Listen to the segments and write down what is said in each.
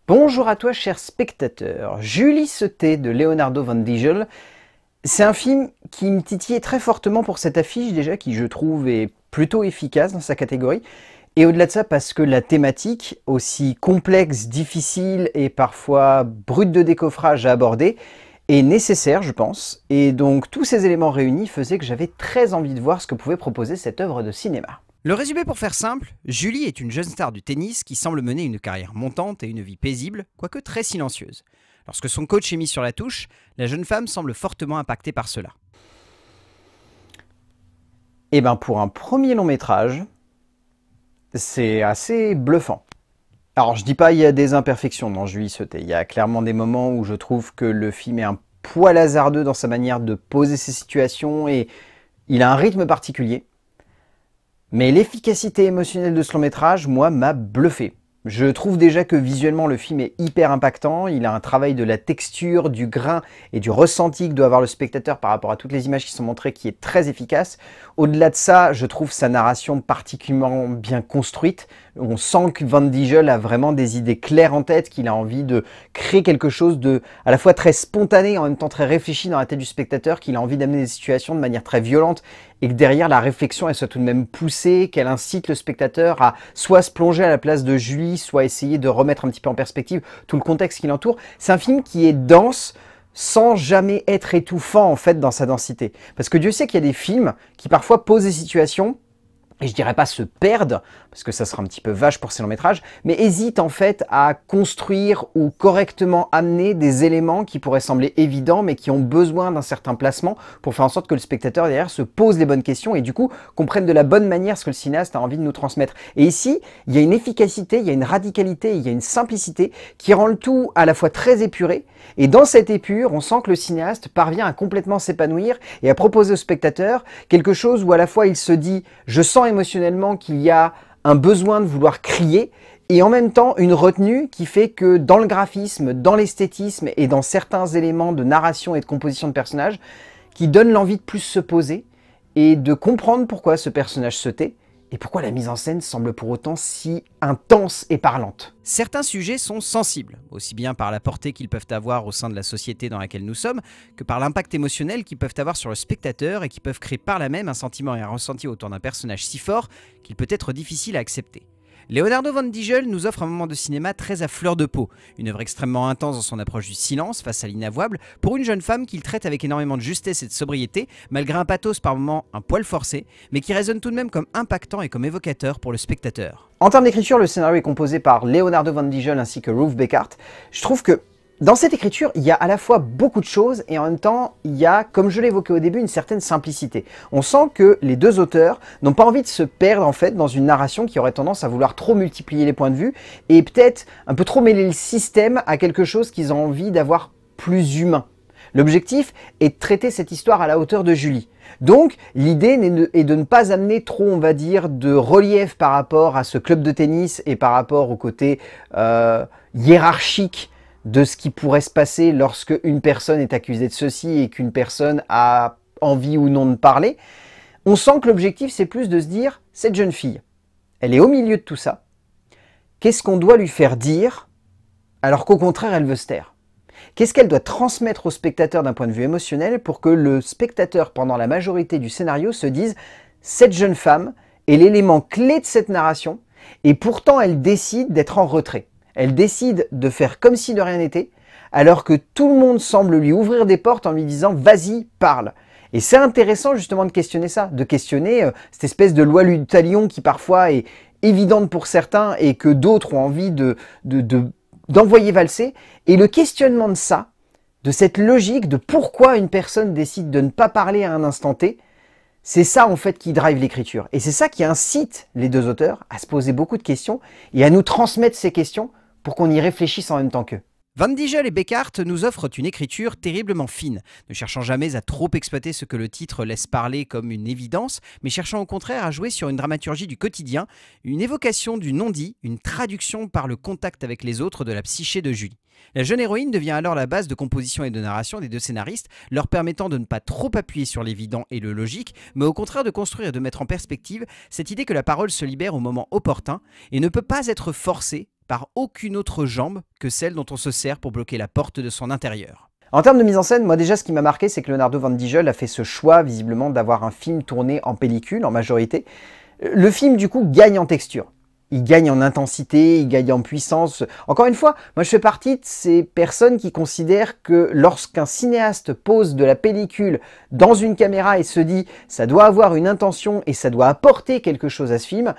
Bonjour à toi, cher spectateur. Julie Seuté de Leonardo Van Dijel. C'est un film qui me titillait très fortement pour cette affiche déjà, qui je trouve est plutôt efficace dans sa catégorie. Et au-delà de ça, parce que la thématique, aussi complexe, difficile et parfois brute de décoffrage à aborder, est nécessaire, je pense. Et donc tous ces éléments réunis faisaient que j'avais très envie de voir ce que pouvait proposer cette œuvre de cinéma. Le résumé pour faire simple, Julie est une jeune star du tennis qui semble mener une carrière montante et une vie paisible, quoique très silencieuse. Lorsque son coach est mis sur la touche, la jeune femme semble fortement impactée par cela. Et ben pour un premier long métrage, c'est assez bluffant. Alors je dis pas il y a des imperfections dans Julie Seuté, il y a clairement des moments où je trouve que le film est un poil hasardeux dans sa manière de poser ses situations et il a un rythme particulier. Mais l'efficacité émotionnelle de ce long métrage, moi, m'a bluffé. Je trouve déjà que visuellement le film est hyper impactant, il a un travail de la texture, du grain et du ressenti que doit avoir le spectateur par rapport à toutes les images qui sont montrées qui est très efficace. Au-delà de ça, je trouve sa narration particulièrement bien construite. On sent que Van Dijel a vraiment des idées claires en tête, qu'il a envie de créer quelque chose de à la fois très spontané, en même temps très réfléchi dans la tête du spectateur, qu'il a envie d'amener des situations de manière très violente et que derrière la réflexion elle soit tout de même poussée, qu'elle incite le spectateur à soit se plonger à la place de Julie, soit essayer de remettre un petit peu en perspective tout le contexte qui l'entoure. C'est un film qui est dense sans jamais être étouffant en fait dans sa densité. Parce que Dieu sait qu'il y a des films qui parfois posent des situations, et je dirais pas se perdent, parce que ça sera un petit peu vache pour ces longs métrages, mais hésitent en fait à construire ou correctement amener des éléments qui pourraient sembler évidents, mais qui ont besoin d'un certain placement pour faire en sorte que le spectateur derrière se pose les bonnes questions et du coup comprenne de la bonne manière ce que le cinéaste a envie de nous transmettre. Et ici, il y a une efficacité, il y a une radicalité, il y a une simplicité qui rend le tout à la fois très épuré, et dans cette épure, on sent que le cinéaste parvient à complètement s'épanouir et à proposer au spectateur quelque chose où à la fois il se dit « je sens émotionnellement qu'il y a un besoin de vouloir crier » et en même temps une retenue qui fait que dans le graphisme, dans l'esthétisme et dans certains éléments de narration et de composition de personnages qui donnent l'envie de plus se poser et de comprendre pourquoi ce personnage se tait et pourquoi la mise en scène semble pour autant si intense et parlante. Certains sujets sont sensibles, aussi bien par la portée qu'ils peuvent avoir au sein de la société dans laquelle nous sommes, que par l'impact émotionnel qu'ils peuvent avoir sur le spectateur et qui peuvent créer par là même un sentiment et un ressenti autour d'un personnage si fort qu'il peut être difficile à accepter. Leonardo Van Dijel nous offre un moment de cinéma très à fleur de peau, une œuvre extrêmement intense dans son approche du silence face à l'inavouable, pour une jeune femme qu'il traite avec énormément de justesse et de sobriété, malgré un pathos par moments un poil forcé, mais qui résonne tout de même comme impactant et comme évocateur pour le spectateur. En termes d'écriture, le scénario est composé par Leonardo Van Dijel ainsi que Ruth Beckart. Je trouve que dans cette écriture, il y a à la fois beaucoup de choses et en même temps, il y a, comme je l'évoquais au début, une certaine simplicité. On sent que les deux auteurs n'ont pas envie de se perdre en fait dans une narration qui aurait tendance à vouloir trop multiplier les points de vue et peut-être un peu trop mêler le système à quelque chose qu'ils ont envie d'avoir plus humain. L'objectif est de traiter cette histoire à la hauteur de Julie. Donc, l'idée est de ne pas amener trop, on va dire, de relief par rapport à ce club de tennis et par rapport au côté hiérarchique de ce qui pourrait se passer lorsque une personne est accusée de ceci et qu'une personne a envie ou non de parler. On sent que l'objectif, c'est plus de se dire, cette jeune fille, elle est au milieu de tout ça. Qu'est-ce qu'on doit lui faire dire alors qu'au contraire, elle veut se taire ? Qu'est-ce qu'elle doit transmettre au spectateur d'un point de vue émotionnel pour que le spectateur, pendant la majorité du scénario, se dise « cette jeune femme est l'élément clé de cette narration et pourtant elle décide d'être en retrait. Elle décide de faire comme si de rien n'était, alors que tout le monde semble lui ouvrir des portes en lui disant « vas-y, parle ». Et c'est intéressant justement de questionner ça, de questionner cette espèce de loi du talion qui parfois est évidente pour certains et que d'autres ont envie d'envoyer valser, et le questionnement de ça, de cette logique de pourquoi une personne décide de ne pas parler à un instant T, c'est ça en fait qui drive l'écriture. Et c'est ça qui incite les deux auteurs à se poser beaucoup de questions et à nous transmettre ces questions pour qu'on y réfléchisse en même temps qu'eux. Van Dijel et Beckart nous offrent une écriture terriblement fine, ne cherchant jamais à trop exploiter ce que le titre laisse parler comme une évidence, mais cherchant au contraire à jouer sur une dramaturgie du quotidien, une évocation du non-dit, une traduction par le contact avec les autres de la psyché de Julie. La jeune héroïne devient alors la base de composition et de narration des deux scénaristes, leur permettant de ne pas trop appuyer sur l'évident et le logique, mais au contraire de construire et de mettre en perspective cette idée que la parole se libère au moment opportun et ne peut pas être forcée, par aucune autre jambe que celle dont on se sert pour bloquer la porte de son intérieur. En termes de mise en scène, moi déjà ce qui m'a marqué, c'est que Leonardo Van Dijel a fait ce choix visiblement d'avoir un film tourné en pellicule en majorité. Le film du coup gagne en texture. Il gagne en intensité, il gagne en puissance. Encore une fois, moi je fais partie de ces personnes qui considèrent que lorsqu'un cinéaste pose de la pellicule dans une caméra et se dit ça doit avoir une intention et ça doit apporter quelque chose à ce film,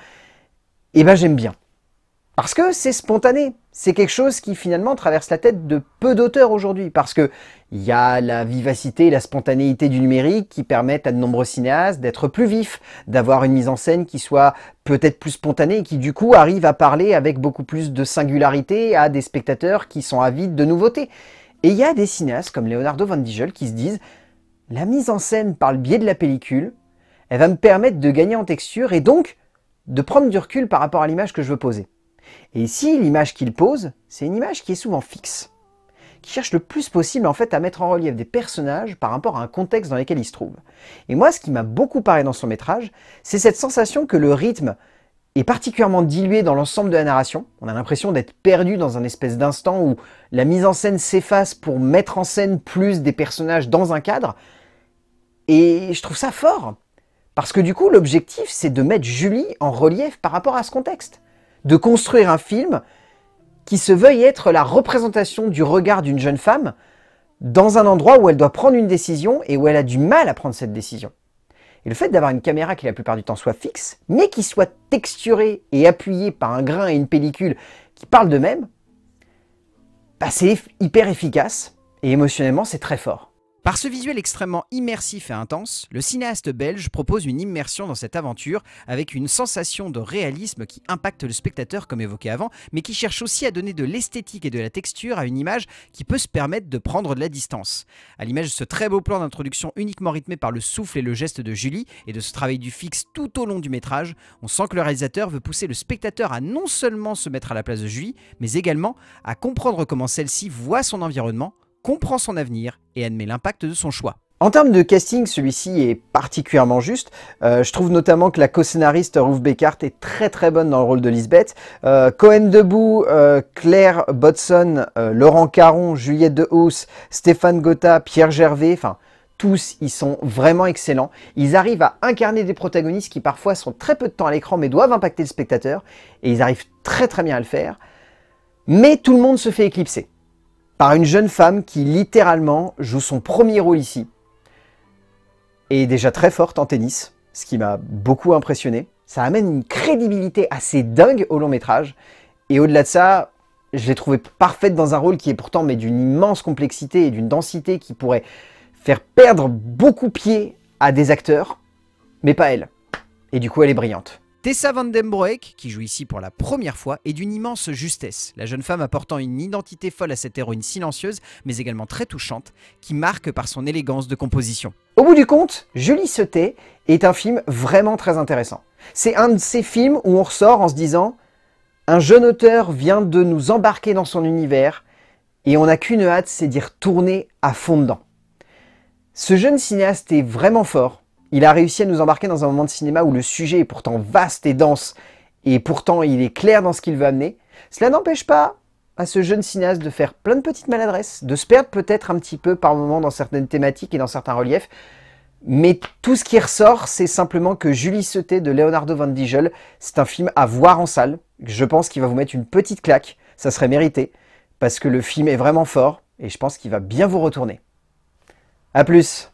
eh ben j'aime bien. Parce que c'est spontané, c'est quelque chose qui finalement traverse la tête de peu d'auteurs aujourd'hui, parce que il y a la vivacité et la spontanéité du numérique qui permettent à de nombreux cinéastes d'être plus vifs, d'avoir une mise en scène qui soit peut-être plus spontanée et qui du coup arrive à parler avec beaucoup plus de singularité à des spectateurs qui sont avides de nouveautés. Et il y a des cinéastes comme Leonardo Van Dijel qui se disent « La mise en scène par le biais de la pellicule, elle va me permettre de gagner en texture et donc de prendre du recul par rapport à l'image que je veux poser. » Et ici, l'image qu'il pose, c'est une image qui est souvent fixe, qui cherche le plus possible en fait à mettre en relief des personnages par rapport à un contexte dans lequel ils se trouvent. Et moi, ce qui m'a beaucoup parlé dans son métrage, c'est cette sensation que le rythme est particulièrement dilué dans l'ensemble de la narration. On a l'impression d'être perdu dans un espèce d'instant où la mise en scène s'efface pour mettre en scène plus des personnages dans un cadre. Et je trouve ça fort, parce que du coup, l'objectif, c'est de mettre Julie en relief par rapport à ce contexte. De construire un film qui se veuille être la représentation du regard d'une jeune femme dans un endroit où elle doit prendre une décision et où elle a du mal à prendre cette décision. Et le fait d'avoir une caméra qui la plupart du temps soit fixe, mais qui soit texturée et appuyée par un grain et une pellicule qui parlent d'eux-mêmes, bah c'est hyper efficace et émotionnellement c'est très fort. Par ce visuel extrêmement immersif et intense, le cinéaste belge propose une immersion dans cette aventure avec une sensation de réalisme qui impacte le spectateur comme évoqué avant, mais qui cherche aussi à donner de l'esthétique et de la texture à une image qui peut se permettre de prendre de la distance. À l'image de ce très beau plan d'introduction uniquement rythmé par le souffle et le geste de Julie et de ce travail du fixe tout au long du métrage, on sent que le réalisateur veut pousser le spectateur à non seulement se mettre à la place de Julie, mais également à comprendre comment celle-ci voit son environnement, comprend son avenir et admet l'impact de son choix. En termes de casting, celui-ci est particulièrement juste. Je trouve notamment que la co-scénariste Ruth Beckart est très bonne dans le rôle de Lisbeth. Cohen Debout, Claire Bodson, Laurent Caron, Juliette Dehousse, Stéphane Gotha, Pierre Gervais, enfin tous ils sont vraiment excellents. Ils arrivent à incarner des protagonistes qui parfois sont très peu de temps à l'écran mais doivent impacter le spectateur et ils arrivent très bien à le faire. Mais tout le monde se fait éclipser par une jeune femme qui littéralement joue son premier rôle ici. Et est déjà très forte en tennis, ce qui m'a beaucoup impressionné. Ça amène une crédibilité assez dingue au long métrage. Et au-delà de ça, je l'ai trouvée parfaite dans un rôle qui est pourtant mais d'une immense complexité et d'une densité qui pourrait faire perdre beaucoup pied à des acteurs, mais pas elle. Et du coup, elle est brillante. Tessa Van Den Broek, qui joue ici pour la première fois, est d'une immense justesse, la jeune femme apportant une identité folle à cette héroïne silencieuse, mais également très touchante, qui marque par son élégance de composition. Au bout du compte, Julie se tait est un film vraiment très intéressant. C'est un de ces films où on ressort en se disant « Un jeune auteur vient de nous embarquer dans son univers et on n'a qu'une hâte, c'est d'y retourner à fond dedans. » Ce jeune cinéaste est vraiment fort. Il a réussi à nous embarquer dans un moment de cinéma où le sujet est pourtant vaste et dense, et pourtant il est clair dans ce qu'il veut amener. Cela n'empêche pas à ce jeune cinéaste de faire plein de petites maladresses, de se perdre peut-être un petit peu par moment dans certaines thématiques et dans certains reliefs, mais tout ce qui ressort, c'est simplement que Julie se tait de Leonardo Van Dijel, c'est un film à voir en salle. Je pense qu'il va vous mettre une petite claque, ça serait mérité, parce que le film est vraiment fort, et je pense qu'il va bien vous retourner. A plus!